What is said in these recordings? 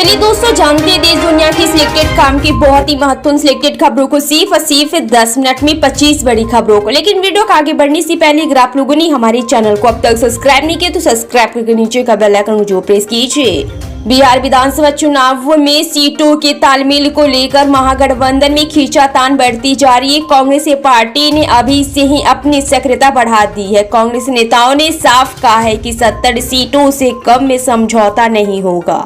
चलिए दोस्तों, जानते हैं देश दुनिया की सिलेक्टेड काम की बहुत ही महत्वपूर्ण सिलेक्टेड खबरों को सिर्फ 10 मिनट में 25 बड़ी खबरों को। लेकिन वीडियो को आगे बढ़ने से पहले अगर आप लोगों ने हमारे चैनल को अब तक सब्सक्राइब नहीं किया तो सब्सक्राइब करके नीचे का बेल आइकन जो प्रेस कीजिए। बिहार विधानसभा चुनाव में सीटों के तालमेल को लेकर महागठबंधन में खींचातान बढ़ती जा रही है। कांग्रेस पार्टी ने अभी से ही अपनी सक्रियता बढ़ा दी है। कांग्रेस नेताओं ने साफ कहा है कि 70 सीटों से कम में समझौता नहीं होगा।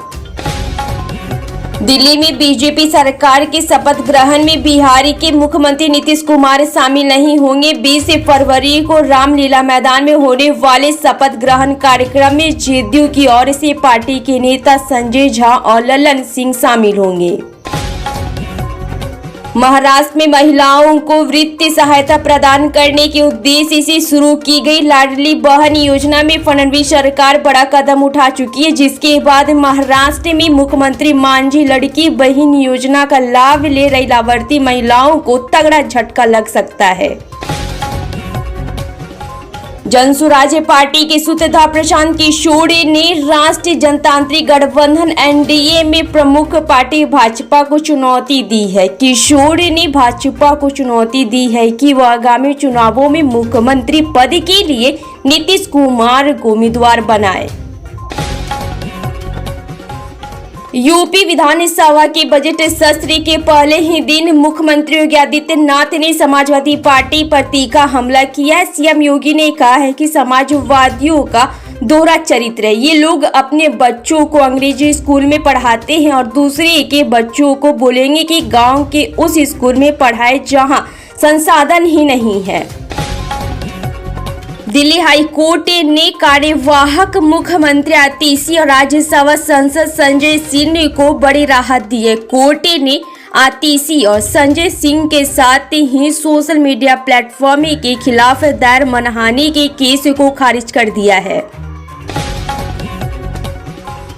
दिल्ली में बीजेपी सरकार के शपथ ग्रहण में बिहार के मुख्यमंत्री नीतीश कुमार शामिल नहीं होंगे। 20 फरवरी को रामलीला मैदान में होने वाले शपथ ग्रहण कार्यक्रम में जेडीयू की ओर से पार्टी के नेता संजय झा और ललन सिंह शामिल होंगे। महाराष्ट्र में महिलाओं को वित्तीय सहायता प्रदान करने के उद्देश्य से शुरू की गई लाडली बहन योजना में फडणवीस सरकार बड़ा कदम उठा चुकी है, जिसके बाद महाराष्ट्र में मुख्यमंत्री मांझी लड़की बहन योजना का लाभ ले रही लाभार्थी महिलाओं को तगड़ा झटका लग सकता है। जनसुराज पार्टी के सूत्रधार प्रशांत किशोर ने राष्ट्रीय जनतांत्रिक गठबंधन एनडीए में प्रमुख पार्टी भाजपा को चुनौती दी है। किशोर ने भाजपा को चुनौती दी है कि वह आगामी चुनावों में मुख्यमंत्री पद के लिए नीतीश कुमार को उम्मीदवार बनाए। यूपी विधानसभा के बजट सत्र के पहले ही दिन मुख्यमंत्री योगी आदित्यनाथ ने समाजवादी पार्टी पर तीखा हमला किया। सीएम योगी ने कहा है कि समाजवादियों का दोहरा चरित्र है। ये लोग अपने बच्चों को अंग्रेजी स्कूल में पढ़ाते हैं और दूसरे के बच्चों को बोलेंगे कि गांव के उस स्कूल में पढ़ाए जहां संसाधन ही नहीं है। दिल्ली हाई कोर्ट ने कार्यवाहक मुख्यमंत्री आतिशी और राज्यसभा सांसद संजय सिंह को बड़ी राहत दी है। कोर्ट ने आतिशी और संजय सिंह के साथ ही सोशल मीडिया प्लेटफॉर्म के खिलाफ दायर मानहानि के केस को खारिज कर दिया है।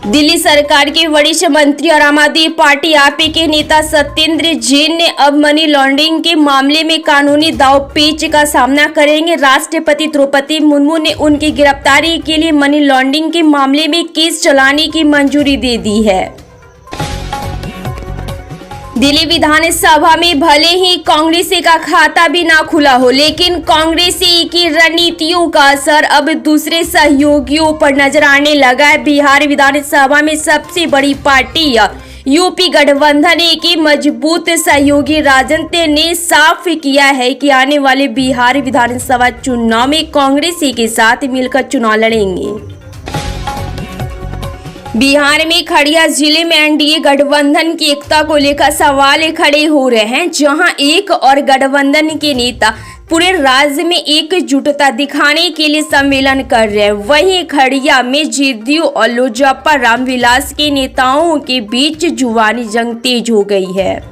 दिल्ली सरकार के वरिष्ठ मंत्री और आम आदमी पार्टी आप के नेता सत्येंद्र जैन ने अब मनी लॉन्ड्रिंग के मामले में कानूनी दांवपेच का सामना करेंगे। राष्ट्रपति द्रौपदी मुर्मू ने उनकी गिरफ्तारी के लिए मनी लॉन्ड्रिंग के मामले में केस चलाने की मंजूरी दे दी है। दिल्ली विधानसभा में भले ही कांग्रेस का खाता भी ना खुला हो, लेकिन कांग्रेस की रणनीतियों का असर अब दूसरे सहयोगियों पर नजर आने लगा है। बिहार विधानसभा में सबसे बड़ी पार्टी यूपी गठबंधन की मजबूत सहयोगी राजद ने साफ किया है कि आने वाले बिहार विधानसभा चुनाव में कांग्रेस के साथ मिलकर चुनाव लड़ेंगे। बिहार में खड़िया जिले में एनडीए गठबंधन की एकता को लेकर सवाल खड़े हो रहे हैं, जहां एक और गठबंधन के नेता पूरे राज्य में एकजुटता दिखाने के लिए सम्मेलन कर रहे हैं। वहीं खड़िया में जेडीयू और लोजपा रामविलास के नेताओं के बीच जुबानी जंग तेज हो गई है।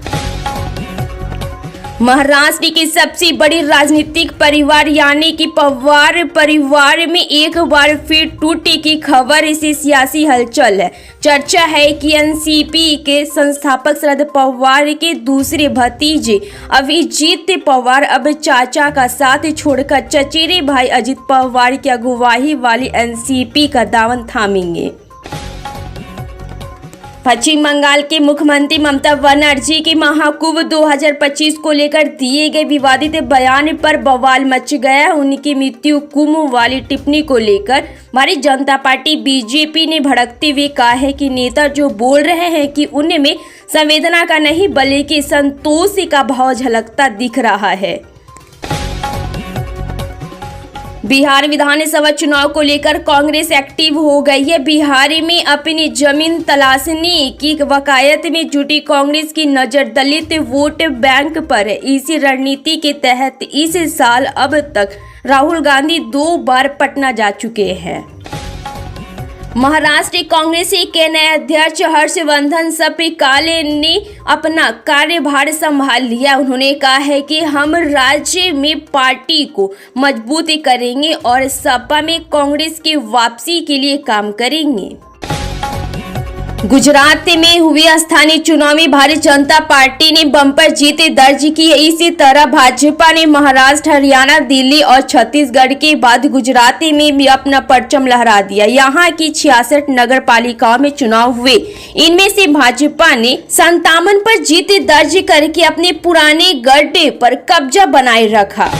महाराष्ट्र के सबसे बड़ी राजनीतिक परिवार यानी कि पवार परिवार में एक बार फिर टूटने की खबर से सियासी हलचल है। चर्चा है कि एनसीपी के संस्थापक शरद पवार के दूसरे भतीजे अभिजीत पवार अब चाचा का साथ छोड़कर चचेरे भाई अजित पवार की अगुवाई वाली एनसीपी का दामन थामेंगे। पश्चिम बंगाल के मुख्यमंत्री ममता बनर्जी के महाकुंभ 2025 को लेकर दिए गए विवादित बयान पर बवाल मच गया। उनकी मृत्यु कुंभ वाली टिप्पणी को लेकर भारतीय जनता पार्टी बीजेपी ने भड़कते हुए कहा है कि नेता जो बोल रहे हैं कि उनमें संवेदना का नहीं बल्कि संतोष का भाव झलकता दिख रहा है। बिहार विधानसभा चुनाव को लेकर कांग्रेस एक्टिव हो गई है। बिहार में अपनी जमीन तलाशने की वकायत में जुटी कांग्रेस की नजर दलित वोट बैंक पर है। इसी रणनीति के तहत इस साल अब तक राहुल गांधी 2 बार पटना जा चुके हैं। महाराष्ट्र कांग्रेस के नए अध्यक्ष हर्षवर्धन सपकाल ने अपना कार्यभार संभाल लिया। उन्होंने कहा है कि हम राज्य में पार्टी को मजबूत करेंगे और सपा में कांग्रेस की वापसी के लिए काम करेंगे। गुजरात में हुए स्थानीय चुनाव में भारतीय जनता पार्टी ने बम्पर जीत दर्ज की है। इसी तरह भाजपा ने महाराष्ट्र, हरियाणा, दिल्ली और छत्तीसगढ़ के बाद गुजरात में भी अपना परचम लहरा दिया। यहाँ की 66 नगर पालिकाओं में चुनाव हुए। इनमें से भाजपा ने 57 पर जीत दर्ज करके अपने पुराने गढ़ पर कब्जा बनाए रखा।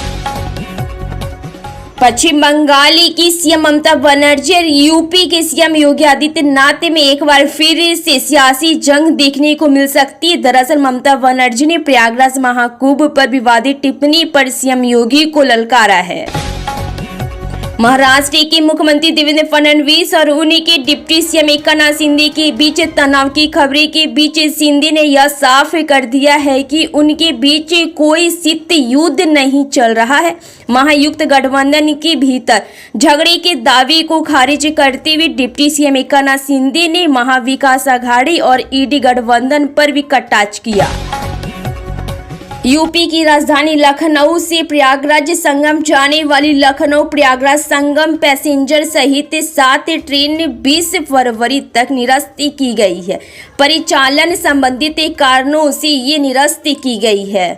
पश्चिम बंगाल की सीएम ममता बनर्जी और यूपी के सीएम योगी आदित्यनाथ में एक बार फिर से सियासी जंग देखने को मिल सकती है। दरअसल ममता बनर्जी ने प्रयागराज महाकुंभ पर विवादित टिप्पणी पर सीएम योगी को ललकारा है। महाराष्ट्र के मुख्यमंत्री देवेंद्र फडणवीस और उनके डिप्टी सीएम एकनाथ शिंदे के बीच तनाव की खबरें के बीच शिंदे ने यह साफ कर दिया है कि उनके बीच कोई शीत युद्ध नहीं चल रहा है। महायुक्त गठबंधन के भीतर झगड़े के दावे को खारिज करते हुए डिप्टी सीएम एकनाथ शिंदे ने महाविकास आघाड़ी और ईडी गठबंधन पर भी कटाक्ष किया। यूपी की राजधानी लखनऊ से प्रयागराज संगम जाने वाली लखनऊ प्रयागराज संगम पैसेंजर सहित 7 ट्रेन 20 फरवरी तक निरस्त की गई है। परिचालन संबंधित कारणों से ये निरस्त की गई है।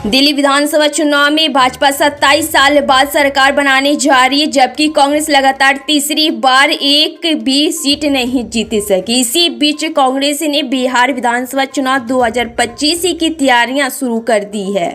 दिल्ली विधानसभा चुनाव में भाजपा 27 साल बाद सरकार बनाने जा रही है, जबकि कांग्रेस लगातार तीसरी बार एक भी सीट नहीं जीत सकी। इसी बीच कांग्रेस ने बिहार विधानसभा चुनाव 2025 की तैयारियां शुरू कर दी है।